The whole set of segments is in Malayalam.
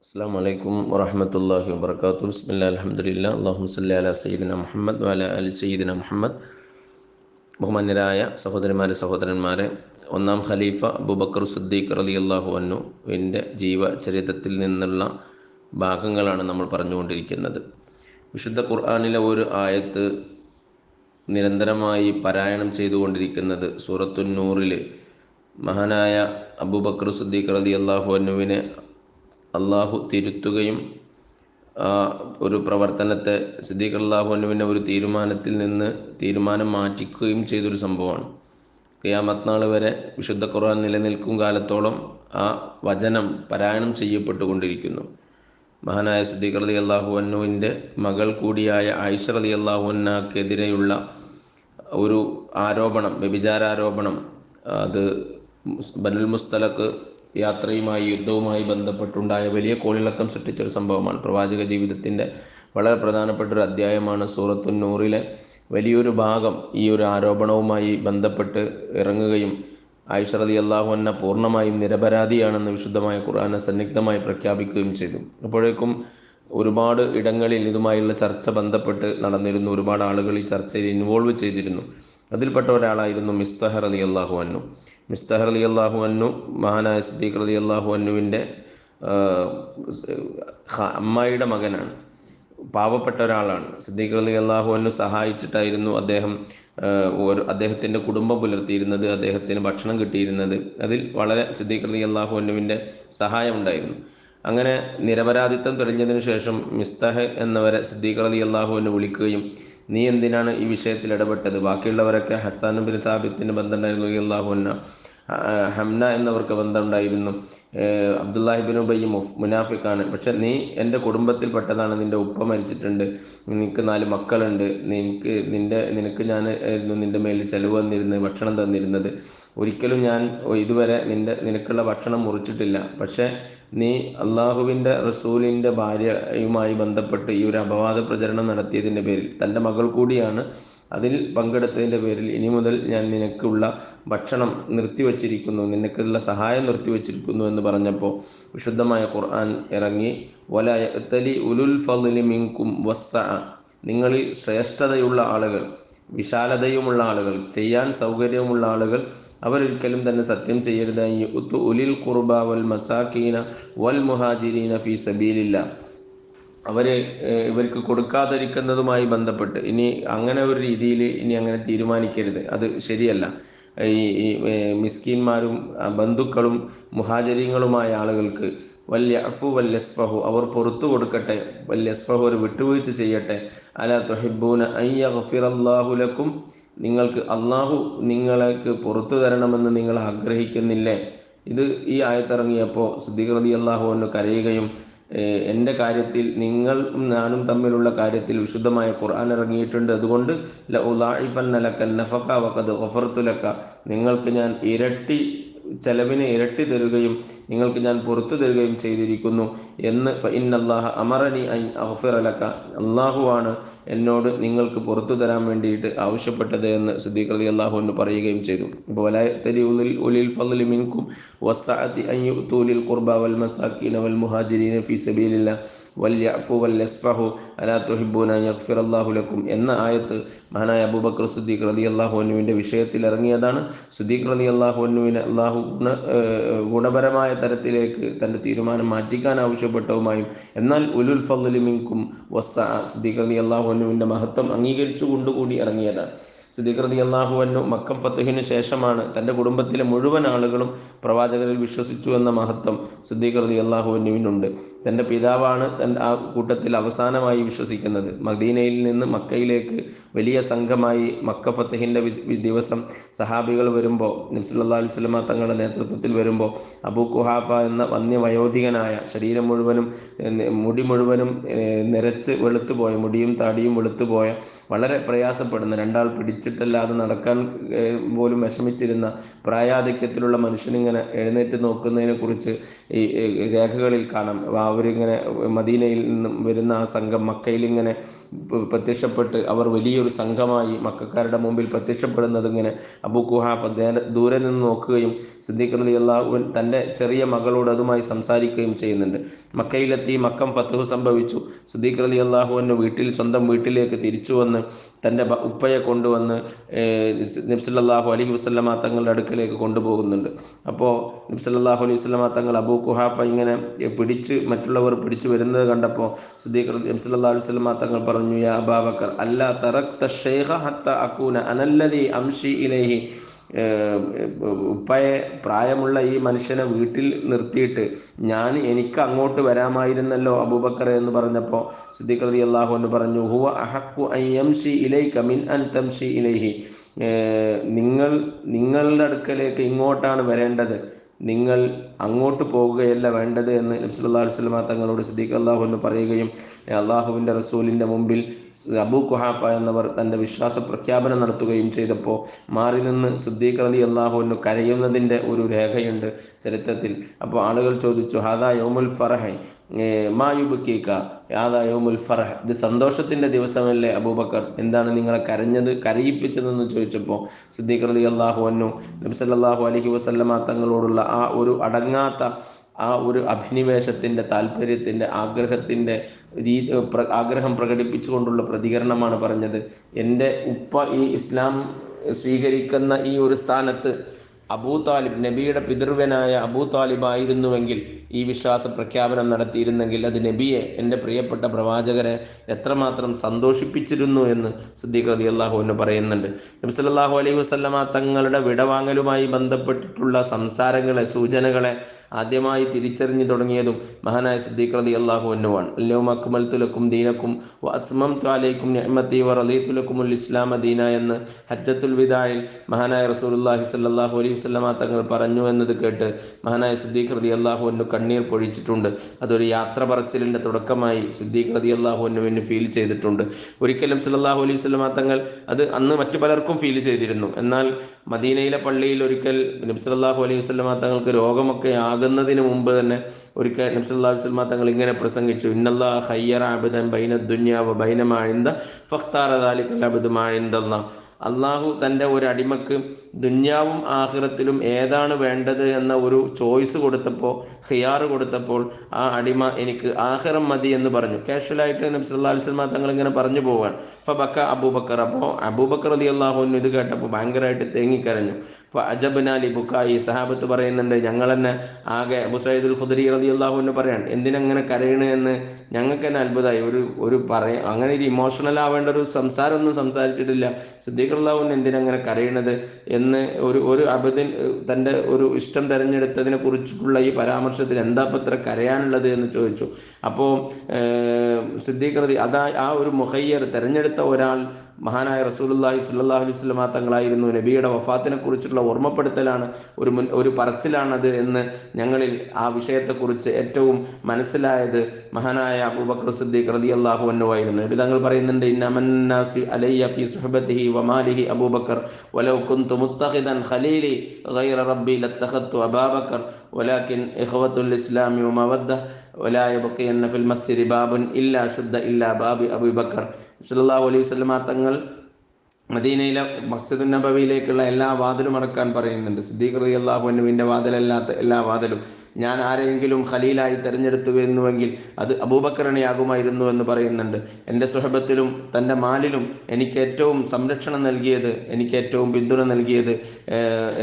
അസ്സലാമു അലൈക്കും വറഹ്മത്തുള്ളാഹി വബറകാതുഹു. ബിസ്മില്ലാഹിൽ അൽഹംദുലില്ലാഹ് അല്ലാഹുമ്മ സ്വല്ലി അലാ സയ്യിദിന മുഹമ്മദ് വഅലാ ആലി സയ്യിദിന മുഹമ്മദ്. ബഹുമാന്യരായ സഹോദരന്മാരെ, ഒന്നാം ഖലീഫ അബൂബക്കർ സിദ്ദീഖ് റളിയല്ലാഹു അൻഹുവിൻ്റെ ജീവചരിത്രത്തിൽ നിന്നുള്ള ഭാഗങ്ങളാണ് നമ്മൾ പറഞ്ഞുകൊണ്ടിരിക്കുന്നത്. വിശുദ്ധ ഖുർആനിലെ ഒരു ആയത്ത് നിരന്തരമായി പാരായണം ചെയ്തുകൊണ്ടിരിക്കുന്നത് സൂറത്തുൻ നൂറിൽ മഹാനായ അബൂബക്കർ സിദ്ദീഖ് റളിയല്ലാഹു അൻഹുവിനെ അള്ളാഹു തിരുത്തുകയും ഒരു പ്രവർത്തനത്തെ സിദ്ദീഖ് റളിയല്ലാഹു അൻഹുവിൻ്റെ ഒരു തീരുമാനത്തിൽ നിന്ന് തീരുമാനം മാറ്റിക്കുകയും ചെയ്തൊരു സംഭവമാണ്. ഖിയാമത്ത് നാൾ വരെ വിശുദ്ധ ഖുർആൻ നിലനിൽക്കും കാലത്തോളം ആ വചനം പാരായണം ചെയ്യപ്പെട്ടുകൊണ്ടിരിക്കുന്നു. മഹാനായ സിദ്ദീഖ് റളിയല്ലാഹു അൻഹുവിൻ്റെ മകൾ കൂടിയായ ആയിഷ റളിയല്ലാഹു അൻഹക്കെതിരെയുള്ള ഒരു ആരോപണം, വ്യഭിചാരാരോപണം, അത് ബനുൽ മുസ്തലഖ് യാത്രയുമായി യുദ്ധവുമായി ബന്ധപ്പെട്ടുണ്ടായ വലിയ കോളിളക്കം സൃഷ്ടിച്ചൊരു സംഭവമാണ്. പ്രവാചക ജീവിതത്തിൻ്റെ വളരെ പ്രധാനപ്പെട്ട ഒരു അധ്യായമാണ് സൂറത്തുൻ നൂറിലെ വലിയൊരു ഭാഗം ഈ ഒരു ആരോപണവുമായി ബന്ധപ്പെട്ട് ഇറങ്ങുകയും ആയിഷ റളിയല്ലാഹു അൻഹ പൂർണ്ണമായും നിരപരാധിയാണെന്ന് വിശുദ്ധമായ ഖുർആൻ സന്നിഗ്ധമായി പ്രഖ്യാപിക്കുകയും ചെയ്തു. അപ്പോഴേക്കും ഒരുപാട് ഇടങ്ങളിൽ ഇതുമായുള്ള ചർച്ച ബന്ധപ്പെട്ട് നടന്നിരുന്നു. ഒരുപാട് ആളുകൾ ഈ ചർച്ചയിൽ ഇൻവോൾവ് ചെയ്തിരുന്നു. അതിൽപ്പെട്ട ഒരാളായിരുന്നു മിസ്തഹ് റളിയല്ലാഹു അൻഹു. മിസ്തഹ് റളിയല്ലാഹു അൻഹു മഹാനായ സിദ്ദീഖ് റളിയല്ലാഹു അൻഹുവിൻ്റെ അമ്മായിയുടെ മകനാണ്. പാവപ്പെട്ട ഒരാളാണ്. സിദ്ദീഖ് റളിയല്ലാഹു അൻഹു സഹായിച്ചിട്ടായിരുന്നു അദ്ദേഹത്തിൻ്റെ കുടുംബം പുലർത്തിയിരുന്നത്, അദ്ദേഹത്തിന് ഭക്ഷണം കിട്ടിയിരുന്നത്. അതിൽ വളരെ സിദ്ദീഖ് റളിയല്ലാഹു അൻഹുവിൻ്റെ സഹായം ഉണ്ടായിരുന്നു. അങ്ങനെ നിരപരാധിത്വം തെളിഞ്ഞതിനു ശേഷം മിസ്തഹ് എന്നവരെ സിദ്ദീഖ് റളിയല്ലാഹു അൻഹു വിളിക്കുകയും, നീ എന്തിനാണ് ഈ വിഷയത്തിൽ ഇടപെട്ടത്? ബാക്കിയുള്ളവരൊക്കെ ഹസ്സാൻ ബിൻ സാബിത്തിന് ബന്ധമുണ്ടായിരുന്നു റളിയല്ലാഹു അൻഹു, ഹംന എന്നവർക്ക് ബന്ധമുണ്ടായിരുന്നു, അബ്ദുല്ലാഹി ഇബ്നു ഉബയ്യ് മുനാഫിക്കാണ്. പക്ഷെ നീ എൻ്റെ കുടുംബത്തിൽപ്പെട്ടതാണ്, നിൻ്റെ ഉപ്പ മരിച്ചിട്ടുണ്ട്, നിനക്ക് 4 മക്കളുണ്ട്, നിനക്ക് ഞാൻ നിൻ്റെ മേലിൽ ചെലവ് തന്നിരുന്നത്, ഭക്ഷണം തന്നിരുന്നത്. ഒരിക്കലും ഞാൻ ഇതുവരെ നിനക്കുള്ള ഭക്ഷണം മുറിച്ചിട്ടില്ല. പക്ഷേ നീ അള്ളാഹുവിൻ്റെ റസൂലിൻ്റെ ഭാര്യയുമായി ബന്ധപ്പെട്ട് ഈ ഒരു അപവാദ പ്രചരണം നടത്തിയതിൻ്റെ പേരിൽ, തൻ്റെ മകൾ കൂടിയാണ്, അതിൽ പങ്കെടുത്തതിൻ്റെ പേരിൽ ഇനി മുതൽ ഞാൻ നിനക്കുള്ള ഭക്ഷണം നിർത്തിവച്ചിരിക്കുന്നു, നിനക്കുള്ള സഹായം നിർത്തിവച്ചിരിക്കുന്നു എന്ന് പറഞ്ഞപ്പോൾ വിശുദ്ധമായ ഖുർആൻ ഇറങ്ങി, വലാ യഅ്തലി ഉലുൽ ഫളി മിൻകും വസ്സഅ, നിങ്ങളിൽ ശ്രേഷ്ഠതയുള്ള ആളുകൾ, വിശാലതയുമുള്ള ആളുകൾ, ചെയ്യാൻ സൗകര്യമുള്ള ആളുകൾ അവരൊരിക്കലും തന്നെ സത്യം ചെയ്യരുത്, യുഅ്തു ഉലിൽ ഖുർബ വൽ മസാകീന വൽ മുഹാജിരീന ഫീ സബീലില്ലാ, ഇവർക്ക് കൊടുക്കാതിരിക്കുന്നതുമായി ബന്ധപ്പെട്ട് ഇനി അങ്ങനെ ഒരു രീതിയിൽ ഇനി അങ്ങനെ തീരുമാനിക്കരുത്, അത് ശരിയല്ല. ഈ മിസ്കീന്മാരും ബന്ധുക്കളും മുഹാജിരീങ്ങളുമായ ആളുകൾക്ക് വല്യഅഫു വല്യസ്ഫഹു, അവർ പുറത്തു കൊടുക്കട്ടെ, വല്യസ്ഫഹു ഒരു വിട്ടുവീഴ്ച ചെയ്യട്ടെ. അലാ തുഹിബ്ബൂന അൻ യഗ്ഫിറല്ലാഹു ലക്കും, നിങ്ങൾക്ക് അള്ളാഹു നിങ്ങൾക്ക് പുറത്തു തരണമെന്ന് നിങ്ങൾ ആഗ്രഹിക്കുന്നില്ലേ? ഈ ആയത്തിറങ്ങിയപ്പോൾ സിദ്ദീഖ് റളിയല്ലാഹു അൻഹു കരയുകയും, എൻ്റെ കാര്യത്തിൽ നിങ്ങളും ഞാനും തമ്മിലുള്ള കാര്യത്തിൽ വിശുദ്ധമായ ഖുർആൻ ഇറങ്ങിയിട്ടുണ്ട്, അതുകൊണ്ട് ലഉളാഇഫന്ന ലക നഫഖ വഖദ് ഗഫർതു ലക, നിങ്ങൾക്ക് ഞാൻ ചെലവിന് ഇരട്ടി തരുകയും നിങ്ങൾക്ക് ഞാൻ പുറത്തു തരുകയും ചെയ്തിരിക്കുന്നു എന്ന്. ഫഇന്നല്ലാഹ അമറനി അൻ അഗ്ഫിറ ലക, അള്ളാഹുവാണ് എന്നോട് നിങ്ങൾക്ക് പുറത്തു തരാൻ വേണ്ടിയിട്ട് ആവശ്യപ്പെട്ടത് എന്ന് സിദ്ദീഖ് റളിയല്ലാഹു അൻഹു പറയുകയും ചെയ്തു. വലാ യഅ്തലി ഉലിൽ ഫളി മിൻകും വസ്സഅതി അൻ യുഅ്തു ലിൽ ഖുർബ വൽ മസാകീന വൽ മുഹാജിരീന ഫീ സബീലില്ലാ വല്യഅഫു വല്യസ്ഫഹു അലാ തുഹിബ്ബൂന അൻ യഗ്ഫിറല്ലാഹു ലക്കും എന്ന ആയത്ത് മഹാനായ അബൂബക്കർ സിദ്ദീഖ് റളിയല്ലാഹു അൻഹുവിൻ്റെ വിഷയത്തിൽ ഇറങ്ങിയതാണ്. സിദ്ദീഖ് റളിയല്ലാഹു അൻഹുവിനെ അള്ളാഹു ഗുണപരമായ തരത്തിലേക്ക് തൻ്റെ തീരുമാനം മാറ്റിക്കാൻ ആവശ്യപ്പെട്ടതുമായും, എന്നാൽ ഉലുൽ ഫളി മിൻകും വസ്സഅ, സിദ്ദീഖ് റളിയല്ലാഹു അൻഹുവിൻ്റെ മഹത്വം അംഗീകരിച്ചുകൊണ്ടുകൂടി ഇറങ്ങിയതാണ്. സിദ്ദീഖ് റളിയല്ലാഹു അൻഹു മക്കം ഫത്ഹിന് ശേഷമാണ് തൻ്റെ കുടുംബത്തിലെ മുഴുവൻ ആളുകളും പ്രവാചകരിൽ വിശ്വസിച്ചു എന്ന മഹത്വം സിദ്ദീഖ് റളിയല്ലാഹു അൻഹുവിനുണ്ട്. തൻ്റെ പിതാവാണ് ആ കൂട്ടത്തിൽ അവസാനമായി വിശ്വസിക്കുന്നത്. മദീനയിൽ നിന്ന് മക്കയിലേക്ക് വലിയ സംഘമായി മക്ക ഫത്ഹിൻ്റെ ദിവസം സഹാബികൾ വരുമ്പോൾ, നബി സല്ലല്ലാഹു അലൈഹി വസല്ലമ തങ്ങളുടെ നേതൃത്വത്തിൽ വരുമ്പോൾ, അബൂ ഖുഹാഫ എന്ന വന്യവയോധികനായ, ശരീരം മുഴുവനും മുടി മുഴുവനും നിരച്ച് വെളുത്തുപോയ, മുടിയും താടിയും വെളുത്തുപോയ, വളരെ പ്രയാസപ്പെടുന്ന, രണ്ടാൾ പിടിച്ചിട്ടല്ലാതെ നടക്കാൻ പോലും വിഷമിച്ചിരുന്ന പ്രായാധിക്യത്തിലുള്ള മനുഷ്യനിങ്ങനെ എഴുന്നേറ്റ് നോക്കുന്നതിനെ കുറിച്ച് ഈ രേഖകളിൽ കാണാം. ആ അവരിങ്ങനെ മദീനയിൽ നിന്നും വരുന്ന ആ സംഘം മക്കയിൽ ഇങ്ങനെ പ്രത്യക്ഷപ്പെട്ട് അവർ വലിയൊരു സംഘമായി മക്കക്കാരുടെ മുമ്പിൽ പ്രത്യക്ഷപ്പെടുന്നത് ഇങ്ങനെ അബൂ ഖുഹാഫ ദൂരെ നിന്ന് നോക്കുകയും സിദ്ദീഖ് റളിയല്ലാഹു അൻഹു തൻ്റെ ചെറിയ മകളോട് അതുമായി സംസാരിക്കുകയും ചെയ്യുന്നുണ്ട്. മക്കയിലെത്തി, മക്കം ഫത്ഹ് സംഭവിച്ചു. സിദ്ദീഖ് റളിയല്ലാഹു അൻഹു സ്വന്തം വീട്ടിലേക്ക് തിരിച്ചു വന്ന് തൻ്റെ ഉപ്പയെ കൊണ്ടുവന്ന് നബി സല്ലല്ലാഹു അലൈഹി വസല്ലമ തങ്ങളുടെ അടുക്കലേക്ക് കൊണ്ടുപോകുന്നുണ്ട്. അപ്പോൾ നബി സല്ലല്ലാഹു അലൈഹി വസല്ലമ തങ്ങൾ അബൂ ഖുഹാഫ ഇങ്ങനെ മറ്റുള്ളവർ പിടിച്ചു വരുന്നത് കണ്ടപ്പോൾ നബി സല്ലല്ലാഹു അലൈഹി വസല്ലമ തങ്ങൾ പറഞ്ഞു, യാ അബൂബക്കർ അല്ലാ തറക്ത ശൈഖ ഹത്ത അകൂന അനല്ലദി അംശി ഇലൈഹി, ഉപ്പയെ, പ്രായമുള്ള ഈ മനുഷ്യനെ വീട്ടിൽ നിർത്തിയിട്ട് എനിക്ക് അങ്ങോട്ട് വരാമായിരുന്നല്ലോ അബൂബക്കർ എന്ന് പറഞ്ഞപ്പോൾ സിദ്ദീഖ് റളിയല്ലാഹു അൻഹു പറഞ്ഞു, ഹുവ അഹഖു അൻ യംശി ഇലൈക മിൻ അൻ തംശി ഇലൈഹി, നിങ്ങളുടെ അടുക്കലേക്ക് ഇങ്ങോട്ടാണ് വരേണ്ടത്, നിങ്ങൾ അങ്ങോട്ട് പോകുകയല്ല വേണ്ടത് എന്ന് നബി സല്ലല്ലാഹു അലൈഹി വസല്ലം തങ്ങളോട് സിദ്ദീഖ് റളിയല്ലാഹു അൻഹു പറയുകയും അള്ളാഹുവിൻ്റെ റസൂലിൻ്റെ മുമ്പിൽ അബൂ ഖുഹാഫ എന്നവർ തൻ്റെ വിശ്വാസ പ്രഖ്യാപനം നടത്തുകയും ചെയ്തപ്പോൾ മാറി നിന്ന് സിദ്ദീഖ് റളിയല്ലാഹു അൻഹു കരയുന്നതിൻ്റെ ഒരു രേഖയുണ്ട് ചരിത്രത്തിൽ. അപ്പോൾ ആളുകൾ ചോദിച്ചു, ഹാദാ യൗമുൽ ഫറഹ് മാ യുബ്കീക ഹാദാ യൗമുൽ ഫറഹ്, ഇത് സന്തോഷത്തിൻ്റെ ദിവസമല്ലേ അബൂബക്കർ, എന്താണ് നിങ്ങളെ കരയിപ്പിച്ചതെന്ന് ചോദിച്ചപ്പോൾ സിദ്ദീഖ് റളിയല്ലാഹു അൻഹു നബി സല്ലല്ലാഹു അലൈഹി വസല്ലമ തങ്ങളോടുള്ള ആ ഒരു അടങ്ങാത്ത ആ ഒരു അഭിനിവേശത്തിൻ്റെ, താല്പര്യത്തിൻ്റെ, ആഗ്രഹം പ്രകടിപ്പിച്ചുകൊണ്ടുള്ള പ്രതികരണമാണ് പറഞ്ഞത്. എൻ്റെ ഉപ്പ ഈ ഇസ്ലാം സ്വീകരിക്കുന്ന ഈ ഒരു സ്ഥാനത്ത് അബൂ താലിബ്, നബിയുടെ പിതൃവ്യനായ അബൂ താലിബ് ആയിരുന്നുവെങ്കിൽ, ഈ വിശ്വാസ പ്രഖ്യാപനം നടത്തിയിരുന്നെങ്കിൽ അത് നബിയെ, എൻ്റെ പ്രിയപ്പെട്ട പ്രവാചകരെ എത്രമാത്രം സന്തോഷിപ്പിച്ചിരുന്നു എന്ന് സിദ്ദീഖ് റളിയല്ലാഹു അൻഹു പറയുന്നുണ്ട്. നബി സല്ലല്ലാഹു അലൈഹി വസല്ലമ തങ്ങളുടെ വിടവാങ്ങലുമായി ബന്ധപ്പെട്ടിട്ടുള്ള സംസാരങ്ങളെ, സൂചനകളെ ആദ്യമായി തിരിച്ചറിഞ്ഞു തുടങ്ങിയതും മഹാനായ സിദ്ദീഖ് റളിയല്ലാഹു അൻഹുവാണ്. അൽയൗമ അക്മൽതു ലക്കും ദീനക്കും വ അത്മംതു അലൈക്കും നിഅമതി വ റളീതു ലക്കുമുൽ ഇസ്ലാമ ദീന എന്ന് ഹജ്ജത്തുൽ വിദായിൽ മഹാനായ റസൂലുള്ളാഹി സ്വല്ലല്ലാഹു അലൈഹി വസല്ലമ തങ്ങൾ പറഞ്ഞു എന്നത് കേട്ട് മഹാനായ സിദ്ദീഖ് റളിയല്ലാഹു അൻഹു കണ്ണീർ പൊഴിച്ചിട്ടുണ്ട്. അതൊരു യാത്ര പറച്ചിലിൻ്റെ തുടക്കമായി സിദ്ദീഖ് റളിയല്ലാഹു അൻഹുവിന് ഫീൽ ചെയ്തിട്ടുണ്ട്. ഒരിക്കലും സല്ലല്ലാഹു അലൈഹി വസല്ലമ തങ്ങൾ അത് അന്ന് മറ്റു പലർക്കും ഫീൽ ചെയ്തിരുന്നു. എന്നാൽ മദീനയിലെ പള്ളിയിൽ ഒരിക്കൽ നബി സല്ലല്ലാഹു അലൈഹി വസല്ലമ തങ്ങൾക്ക് രോഗമൊക്കെ ആകുന്നതിന് മുമ്പ് തന്നെ ഒരിക്കൽ നബി സല്ലല്ലാഹു അലൈഹി വസല്ലമ തങ്ങൾ ഇങ്ങനെ പ്രസംഗിച്ചു, ഇന്നല്ലാഹ ഖയ്യറ അബ്ദൻ ബൈന ദുനിയ വ ബൈന മാ ഇൻദ ഫഖ്താറ ദാലികൽ അബ്ദു മാ ഇൻദല്ലാഹ്, അള്ളാഹു തൻ്റെ ഒരു അടിമക്ക് ദുന്യാവും ആഖിറത്തിലും ഏതാണ് വേണ്ടത് എന്ന ഒരു ചോയ്സ് കൊടുത്തപ്പോൾ, ഖിയാറ് കൊടുത്തപ്പോൾ ആ അടിമ എനിക്ക് ആഖിറം മതി എന്ന് പറഞ്ഞു. കാഷ്വലായിട്ട് നബി സല്ലല്ലാഹു അലൈഹി വസല്ലം തങ്ങൾ ഇങ്ങനെ പറഞ്ഞു പോവാൻ. ഫബക്ക അബൂബക്കർ, അപ്പോൾ അബൂബക്കർ റളിയല്ലാഹു അൻഹു ഇത് കേട്ടപ്പോൾ ഭയങ്കരമായിട്ട് തേങ്ങിക്കരഞ്ഞു. അജബ്നാ ലിബുക്കായി, സഹാബത്ത് പറയുന്നുണ്ട്, ഞങ്ങൾ തന്നെ ആകെ, അബൂ സഈദുൽ ഖുദരി റളിയല്ലാഹു അൻഹു പറയാണ്, എന്തിനങ്ങനെ കരയണ് എന്ന് ഞങ്ങൾക്ക് തന്നെ അത്ഭുതമായി. അങ്ങനെ ഒരു ഇമോഷണൽ ആവേണ്ട ഒരു സംസാരമൊന്നും സംസാരിച്ചിട്ടില്ല. സിദ്ദീഖ് റളിയല്ലാഹു അൻഹു എന്തിനങ്ങനെ കരയണത് എന്ന് ഒരു അബദിൻ തൻ്റെ ഒരു ഇഷ്ടം തിരഞ്ഞെടുത്തതിനെ കുറിച്ചിട്ടുള്ള ഈ പരാമർശത്തിൽ എന്താ പത്ര കരയാനുള്ളത് എന്ന് ചോദിച്ചു. അപ്പോൾ സിദ്ദീഖ് ആ ഒരു മുഖയ്യർ, തിരഞ്ഞെടുത്ത ഒരാൾ മഹാനായ റസൂലുള്ളാഹി സ്വല്ലല്ലാഹു അലൈഹി വസല്ലം തങ്ങളായിരുന്നു. നബിയുടെ വഫാത്തിനെ കുറിച്ചുള്ള ഓർമ്മപ്പെടുത്തലാണ്, ഒരു പറച്ചിലാണത് എന്ന് ഞങ്ങളിൽ ആ വിഷയത്തെക്കുറിച്ച് ഏറ്റവും മനസ്സിലായത് മഹാനായ അബൂബക്കർ സിദ്ദീഖ് റളിയല്ലാഹു അൻഹു ആയിരുന്നു. നബി തങ്ങൾ പറയുന്നുണ്ട്, ഇന്നമന്നാസി അലയ്യ ഫീ സുഹബത്തിഹി വമാലിഹി അബൂബക്കർ വലൗ കുന്തു മുത്തഖിദൻ ഖലീലി ഗൈറ റബ്ബി ലത്തഖത്തു അബൂബക്കർ വലാകിൻ ഇഖ്വത്തുൽ ഇസ്ലാമി വമവദ്ദ വലാ യബ്ഖിയന്ന ഫിൽ മസ്ജിദി ബാബുൻ ഇല്ലാ ശുദ്ദ ഇല്ലാ ബാബി അബൂബക്കർ. സല്ലല്ലാഹു അലൈഹി വസല്ലം തങ്ങൾ മദീനയിലെ മസ്ജിദുൻ നബവിയിലേക്കുള്ള എല്ലാ വാതിലും അടക്കാൻ പറയുന്നുണ്ട്. സിദ്ദീഖ് റളിയല്ലാഹു അൻഹുവിൻ്റെ വാതിലല്ലാത്ത എല്ലാ വാതിലും ഞാൻ ആരെങ്കിലും ഖലീലായി തിരഞ്ഞെടുത്തുവെന്നുവെങ്കിൽ അത് അബൂബക്കറിനെയാകുമായിരുന്നു എന്ന് പറയുന്നുണ്ട്. എൻ്റെ സുഹബത്തിലും തൻ്റെ മാലിലും എനിക്ക് ഏറ്റവും സംരക്ഷണം നൽകിയത്, എനിക്ക് ഏറ്റവും പിന്തുണ നൽകിയത്,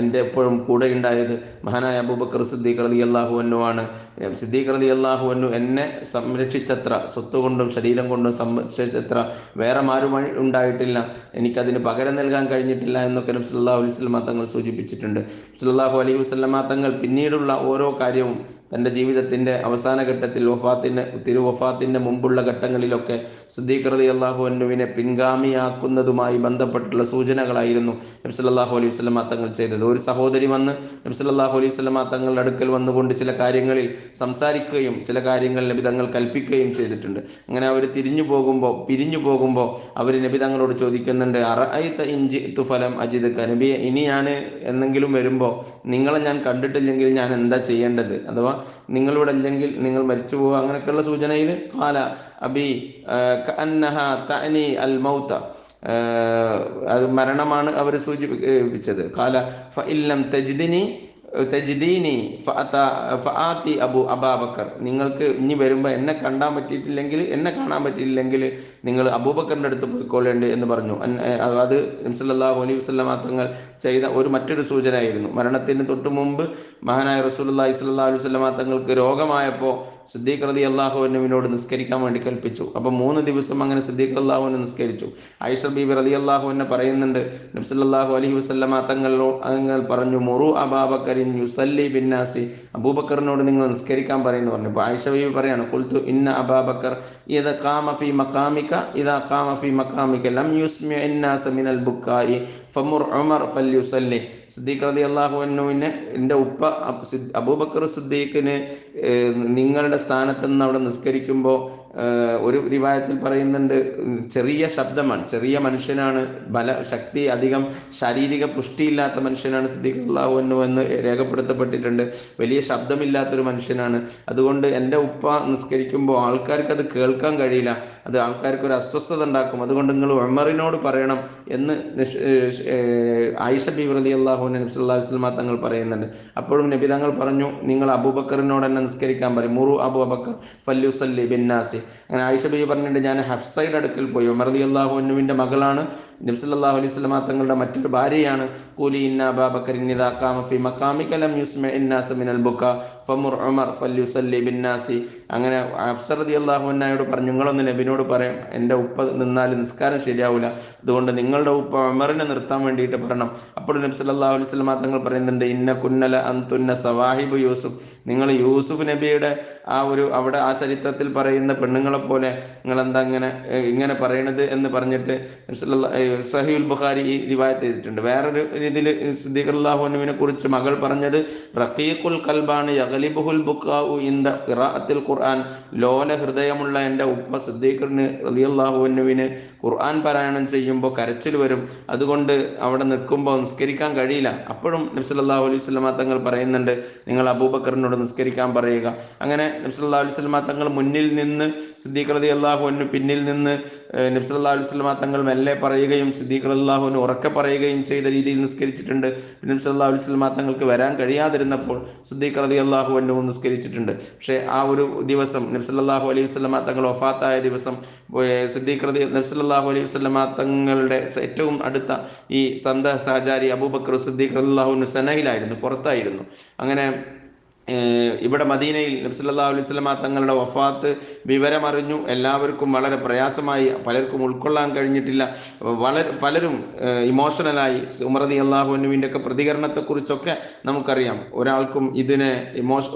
എൻ്റെ എപ്പോഴും കൂടെ ഉണ്ടായത് മഹാനായ അബൂബക്കർ സിദ്ദീഖ് റളിയല്ലാഹു അൻഹു ആണ്. സിദ്ദീഖ് റളിയല്ലാഹു അൻഹു എന്നെ സംരക്ഷിച്ചത്ര, സ്വത്തുകൊണ്ടും ശരീരം കൊണ്ടും സംരക്ഷിച്ചത്ര വേറെ ആരും ഉണ്ടായിട്ടില്ല, എനിക്കതിന് പകരം നൽകാൻ കഴിഞ്ഞിട്ടില്ല എന്നൊക്കെ നബി സല്ലല്ലാഹു അലൈഹി വസല്ലം തങ്ങൾ സൂചിപ്പിച്ചിട്ടുണ്ട്. സല്ലല്ലാഹു അലൈഹി വസല്ലം തങ്ങൾ പിന്നീടുള്ള ഓരോ കാര്യവും തൻ്റെ ജീവിതത്തിൻ്റെ അവസാന ഘട്ടത്തിൽ, തിരുവഫാത്തിൻ്റെ മുമ്പുള്ള ഘട്ടങ്ങളിലൊക്കെ സിദ്ദീഖ് റളിയല്ലാഹു അൻഹുവിനെ പിൻഗാമിയാക്കുന്നതുമായി ബന്ധപ്പെട്ടുള്ള സൂചനകളായിരുന്നു നബി സല്ലല്ലാഹു അലൈഹി വസല്ലം തങ്ങൾ ചെയ്തത്. ഒരു സഹോദരി വന്ന് നബി സല്ലല്ലാഹു അലൈഹി വസല്ലം തങ്ങളുടെ അടുക്കൽ വന്നുകൊണ്ട് ചില കാര്യങ്ങളിൽ സംസാരിക്കുകയും ചില കാര്യങ്ങൾ നബി തങ്ങൾ കൽപ്പിക്കുകയും ചെയ്തിട്ടുണ്ട്. അങ്ങനെ അവർ പിരിഞ്ഞു പോകുമ്പോൾ അവർ നബി തങ്ങളോട് ചോദിക്കുന്നുണ്ട്, അറഅയ്ത ഇൻ ജിഅ്തു ഫലം അജിദക, നബിയെ, ഇനി ഞാൻ എന്തെങ്കിലും വരുമ്പോൾ നിങ്ങളെ ഞാൻ കണ്ടിട്ടില്ലെങ്കിൽ ഞാൻ എന്താ ചെയ്യേണ്ടത്? അഥവാ നിങ്ങളിവിടെ അല്ലെങ്കിൽ നിങ്ങൾ മരിച്ചു പോവുക, അങ്ങനെയൊക്കെയുള്ള സൂചനയിൽ കാല അബി കഅന്നഹ തഅനി അൽ മൗത, അത് മരണമാണ് അവർ സൂചിപ്പിച്ചത്. കാല ഫഇല്ലം തജിദീനി ഫആതി അബൂബക്കർ, നിങ്ങൾക്ക് ഇനി വരുമ്പോൾ എന്നെ കാണാൻ പറ്റിയിട്ടില്ലെങ്കിൽ നിങ്ങൾ അബൂബക്കറിൻ്റെ അടുത്ത് പോയിക്കൊള്ളേണ്ടി എന്ന് പറഞ്ഞു. അത് നബി സല്ലല്ലാഹു അലൈഹി വസല്ലം തങ്ങൾ ചെയ്ത മറ്റൊരു സൂചനയായിരുന്നു. മരണത്തിന് തൊട്ട് മുമ്പ് മഹാനായ റസൂലുള്ളാഹി സ്വല്ലല്ലാഹു അലൈഹി വസല്ലം തങ്ങൾക്ക് രോഗമായപ്പോൾ സിദ്ദീഖ് റളിയല്ലാഹു അൻഹുവിനോട് നിസ്കരിക്കാൻ വേണ്ടി കൽപ്പിച്ചു. അപ്പോൾ 3 ദിവസം അങ്ങനെ സിദ്ദീഖ് റളിയല്ലാഹു അൻഹു നിസ്കരിച്ചു. ആയിഷ ബീബി റളിയല്ലാഹു അൻഹ പറയുന്നുണ്ട്, നബി സല്ലല്ലാഹു അലൈഹി വസല്ലം തങ്ങൾ പറഞ്ഞു, മുറു അബൂബക്കറിൻ യുസല്ലി ബിന്നാസി, അബൂബക്കറിനോട് നിങ്ങൾ നിസ്കരിക്കാൻ പറയുന്നു പറഞ്ഞു. അപ്പോൾ ആയിഷ ബീബി പറയാണ്, ഖുൽതു ഇന്ന അബൂബക്കർ ഇദാ ഖാമ ഫീ മഖാമിക ലം യുസ്മിഅ അന്നാസ മിനൽ ബുക്കായി ഫമുർ ഉമർ ഫല്യുസല്ലി. സിദ്ദീഖ് റളിയല്ലാഹു അൻഹുവിനെ എൻ്റെ ഉപ്പ അബൂബക്കർ സിദ്ദീഖിന് നിങ്ങളുടെ സ്ഥാനത്ത് നിന്ന് അവിടെ നിസ്കരിക്കുമ്പോൾ ഒരു റിവായത്തിൽ പറയുന്നുണ്ട്, ചെറിയ ശബ്ദമാണ്, ചെറിയ മനുഷ്യനാണ്, ശക്തി അധികം ശാരീരിക പുഷ്ടിയില്ലാത്ത മനുഷ്യനാണ് സിദ്ദീഖ് റളിയല്ലാഹു അൻഹു എന്ന് രേഖപ്പെടുത്തപ്പെട്ടിട്ടുണ്ട്. വലിയ ശബ്ദമില്ലാത്തൊരു മനുഷ്യനാണ്. അതുകൊണ്ട് എൻ്റെ ഉപ്പ നിസ്കരിക്കുമ്പോൾ ആൾക്കാർക്ക് അത് കേൾക്കാൻ കഴിയില്ല, അത് ആൾക്കാർക്ക് ഒരു അസ്വസ്ഥത ഉണ്ടാക്കും. അതുകൊണ്ട് നിങ്ങൾ ഉമറിനോട് പറയണം എന്ന് ആയിഷ ബീവി റളിയല്ലാഹു അൻഹ നബി സല്ലല്ലാഹു അലൈഹി വസല്ലം തങ്ങൾ പറയുന്നുണ്ട്. അപ്പോഴും നബി തങ്ങൾ പറഞ്ഞു, നിങ്ങൾ അബൂബക്കറിനോട് തന്നെ നിസ്കരിക്കാൻ പറയും, മുറു അബൂബക്കർ ഫല്യുസല്ലി ബിന്നാസി. അങ്ങനെ ആയിഷ ബീവി പറഞ്ഞിട്ടുണ്ട്, ഞാൻ ഹഫ്സയുടെ അടുക്കൽ പോയി, ഉമർ റളിയല്ലാഹു അൻഹുവിൻ്റെ മകളാണ്, നബി സല്ലല്ലാഹു അലൈഹി വസല്ലം തങ്ങളുടെ മറ്റൊരു ഭാര്യയാണ്. ഖൂലി ഇന്ന അബൂബക്കറിൻ ഇദാ ഖാമ ഫീ മഖാമിക ലം യുസ്മിഅ അന്നാസ മിനൽ ബുകാ ഫമുർ ഉമർ ഫല്യുസല്ലി ബിന്നാസി. അങ്ങനെ ഹഫ്സ റളിയല്ലാഹു അൻഹയോട് പറഞ്ഞു, നിങ്ങളൊന്ന് നബിനോട് പറയാം, എൻ്റെ ഉപ്പ നിന്നാൽ നിസ്കാരം ശരിയാവില്ല, അതുകൊണ്ട് നിങ്ങളുടെ ഉപ്പ ഉമറിനെ നിർത്താൻ വേണ്ടിയിട്ട് പറയണം. അപ്പോൾ നബി സല്ലല്ലാഹു അലൈഹി വസല്ലം തങ്ങൾ പറയുന്നുണ്ട്, ഇന്ന കുന്നല അൻതുന്ന സവാഹിബു യൂസുഫ്, നിങ്ങൾ യൂസുഫ് നബിയുടെ അവിടെ ആ ചരിത്രത്തിൽ പറയുന്ന പെണ്ണുങ്ങളെ പോലെ നിങ്ങൾ എന്താ ഇങ്ങനെ പറയണത് എന്ന് പറഞ്ഞിട്ട് സഹീഹുൽ ബുഖാരി ഈ റിവായത്ത് ചെയ്തിട്ടുണ്ട്. വേറൊരു രീതിയിൽ സിദ്ദീഖ് റളിയല്ലാഹു അൻഹുവിനെ കുറിച്ച് മകൾ പറഞ്ഞത്, റഖീഖുൽ ഖൽബാണ് യഗ്ലിബുൽ ബുക്കാഉ ഇൻദ ഖിറാഅത്തിൽ ഖുർആൻ, ലോല ഹൃദയമുള്ള എൻ്റെ ഉപ്പ സിദ്ദീഖ് റളിയല്ലാഹു അൻഹുവിന് ഖുർആൻ പാരായണം ചെയ്യുമ്പോൾ കരച്ചിൽ വരും, അതുകൊണ്ട് അവിടെ നിൽക്കുമ്പോൾ നിസ്കരിക്കാൻ കഴിയില്ല. അപ്പോഴും നബി സല്ലല്ലാഹു അലൈഹി വസല്ലം തങ്ങൾ പറയുന്നുണ്ട്, നിങ്ങൾ അബൂബക്കറിനോട് നിസ്കരിക്കാൻ പറയുക. അങ്ങനെ നബി സല്ലല്ലാഹു അലൈഹി വസല്ലം തങ്ങൾ മുന്നിൽ നിന്ന്, സിദ്ദീഖ് റളിയല്ലാഹു അൻഹു പിന്നിൽ നിന്ന് നബി സല്ലല്ലാഹു അലൈഹി വസല്ലം തങ്ങൾ മെല്ലെ പറയുകയും സിദ്ദീഖ് റളിയല്ലാഹു അൻഹു ഉറക്കെ പറയുകയും ചെയ്ത രീതിയിൽ നിസ്കരിച്ചിട്ടുണ്ട്. നബി സല്ലല്ലാഹു അലൈഹി വസല്ലം തങ്ങൾക്ക് വരാൻ കഴിയാതിരുന്നപ്പോൾ സിദ്ദീഖ് റളിയല്ലാഹു അൻഹു നിസ്കരിച്ചിട്ടുണ്ട്. പക്ഷേ ആ ഒരു ദിവസം നബി സല്ലല്ലാഹു അലൈഹി വസല്ലം തങ്ങൾ വഫാത്തായ ദിവസം നബി സല്ലല്ലാഹു അലൈഹി വസല്ലം തങ്ങളുടെ ഏറ്റവും അടുത്ത ഈ സഹചാരി അബൂബക്കർ സിദ്ദീഖ് റളിയല്ലാഹു അൻഹു സനയിലായിരുന്നു, പുറത്തായിരുന്നു. അങ്ങനെ ഇവിടെ മദീനയിൽ നബി സല്ലല്ലാഹു അലൈഹി വസല്ലം തങ്ങളുടെ വഫാത്ത് വിവരമറിഞ്ഞു. എല്ലാവർക്കും വളരെ പ്രയാസമായി, പലർക്കും ഉൾക്കൊള്ളാൻ കഴിഞ്ഞിട്ടില്ല. പലരും ഇമോഷണലായി. ഉമർ റളിയല്ലാഹു അൻഹുവിൻ്റെ ഒക്കെ പ്രതികരണത്തെക്കുറിച്ചൊക്കെ നമുക്കറിയാം. ഒരാൾക്കും ഇതിനെ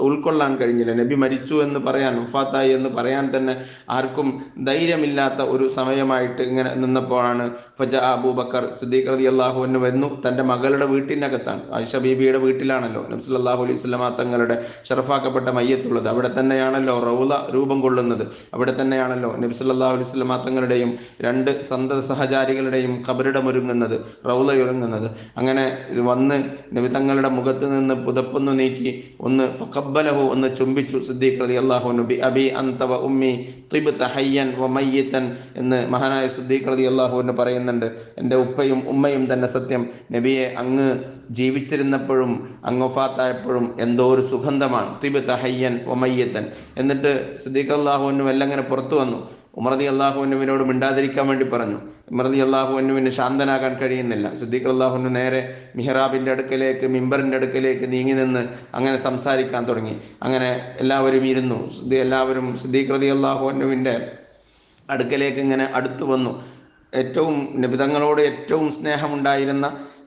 ഉൾക്കൊള്ളാൻ കഴിഞ്ഞില്ല. നബി മരിച്ചു എന്ന് പറയാൻ, വഫാത്തായി എന്ന് പറയാൻ തന്നെ ആർക്കും ധൈര്യമില്ലാത്ത ഒരു സമയമായിട്ട് ഇങ്ങനെ നിന്നപ്പോഴാണ് ഫജഅ അബൂബക്കർ, സിദ്ദീഖ് റളിയല്ലാഹു അൻഹു വന്നു. തൻ്റെ മകളുടെ വീട്ടിനകത്താണ്, ആയിഷ ബീബിയുടെ വീട്ടിലാണല്ലോ നബി സല്ലല്ലാഹു അലൈഹി വസല്ലം തങ്ങളുടെ ഷറഫാക്കപ്പെട്ട മയ്യത്തുള്ളത്. അവിടെ തന്നെയാണല്ലോ റൗള രൂപം കൊള്ളുന്നത്. അവിടെ തന്നെയാണല്ലോ നബി സല്ലല്ലാഹു അലൈഹി വസല്ലം തങ്ങളുടെയും 2 സഹചാരികളുടെയും ഖബറിടമൊരുങ്ങുന്നത്, റൗള ഒരുങ്ങുന്നത്. അങ്ങനെ വന്ന് നബി തങ്ങളുടെ മുഖത്ത് നിന്ന് പുതപ്പൊന്ന് നീക്കി ഒന്ന് ഫഖബ്ബലഹു, ഒന്ന് ചുംബിച്ചു സിദ്ദീഖ് റളിയല്ലാഹു അൻഹു. ബി അബി അൻത വ ഉമ്മി ത്വിബ്ത ഹയ്യൻ വ മയ്യിതൻ എന്ന് മഹാനായ സിദ്ദീഖ് റളിയല്ലാഹു അൻഹു പറയുന്നുണ്ട്. എൻ്റെ ഉപ്പയും ഉമ്മയും തന്നെ സത്യം, നബിയെ അങ്ങ് ജീവിച്ചിരുന്നപ്പോഴും അങ്ങ് വഫാത്തായപ്പോഴും എന്തോ ഒരു സുഗന്ധമാണ്. ത്വിബ്ത ഹയ്യൻ വ മയ്യിതൻ. എന്നിട്ട് സിദ്ദീഖ് റളിയല്ലാഹു അൻഹു എല്ലാം ഇങ്ങനെ പുറത്തു വന്നു. ഉമർ റളിയല്ലാഹു അൻഹുവിനോട് മിണ്ടാതിരിക്കാൻ വേണ്ടി പറഞ്ഞു. ഉമർ റളിയല്ലാഹു അൻഹുവിന് ശാന്തനാകാൻ കഴിയുന്നില്ല. സിദ്ദീഖ് റളിയല്ലാഹു അൻഹു നേരെ മിഹ്റാബിൻ്റെ അടുക്കലേക്ക്, മിമ്പറിൻ്റെ അടുക്കലേക്ക് നീങ്ങി നിന്ന് അങ്ങനെ സംസാരിക്കാൻ തുടങ്ങി. അങ്ങനെ എല്ലാവരും ഇരുന്നു. എല്ലാവരും സിദ്ദീഖ് റളിയല്ലാഹു അൻഹുവിൻ്റെ അടുക്കലേക്ക് ഇങ്ങനെ അടുത്തു വന്നു. ഏറ്റവും നബിതങ്ങളോട് ഏറ്റവും സ്നേഹമുണ്ടായിരുന്ന,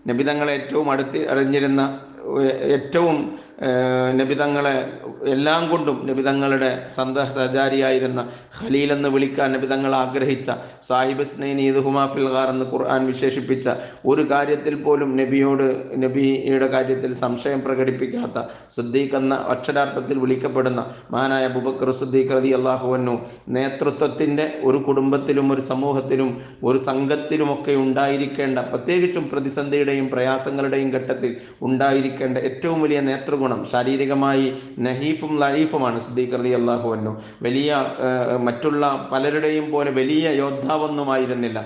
നബിതങ്ങളെ ഏറ്റവും അറിഞ്ഞിരുന്ന, ഏറ്റവും നബിതങ്ങളെ എല്ലാം കൊണ്ടും നബിതങ്ങളുടെ സഹചാരിയായിരുന്ന, ഖലീൽ എന്ന് വിളിക്കാൻ നബിതങ്ങൾ ആഗ്രഹിച്ച, സാഹിബ് സ്നൈനി ഇദ്ഹുമാ ഫിൽ ഗാർ എന്ന് ഖുർആൻ വിശേഷിപ്പിച്ച, ഒരു കാര്യത്തിൽ പോലും നബിയുടെ കാര്യത്തിൽ സംശയം പ്രകടിപ്പിക്കാത്ത, സിദ്ദീഖ് എന്ന അക്ഷരാർത്ഥത്തിൽ വിളിക്കപ്പെടുന്ന മഹാനായ അബൂബക്കർ സിദ്ദീഖ് റളിയല്ലാഹു അൻഹു നേതൃത്വത്തിൻ്റെ ഒരു കുടുംബത്തിലും ഒരു സമൂഹത്തിലും ഒരു സംഘത്തിലുമൊക്കെ ഉണ്ടായിരിക്കേണ്ട, പ്രത്യേകിച്ചും പ്രതിസന്ധിയുടെയും പ്രയാസങ്ങളുടെയും ഘട്ടത്തിൽ ഉണ്ടായിരിക്കേണ്ട ഏറ്റവും വലിയ നേതൃഗുണം ഗുണം. ശാരീരികമായി നഹീഫും ലഈഫുമാണ് സിദ്ദീഖ് റളിയല്ലാഹു അൻഹു. വലിയ മറ്റുള്ള പലരുടെയും പോലെ വലിയ യോദ്ധാവൊന്നുമായിരുന്നില്ല.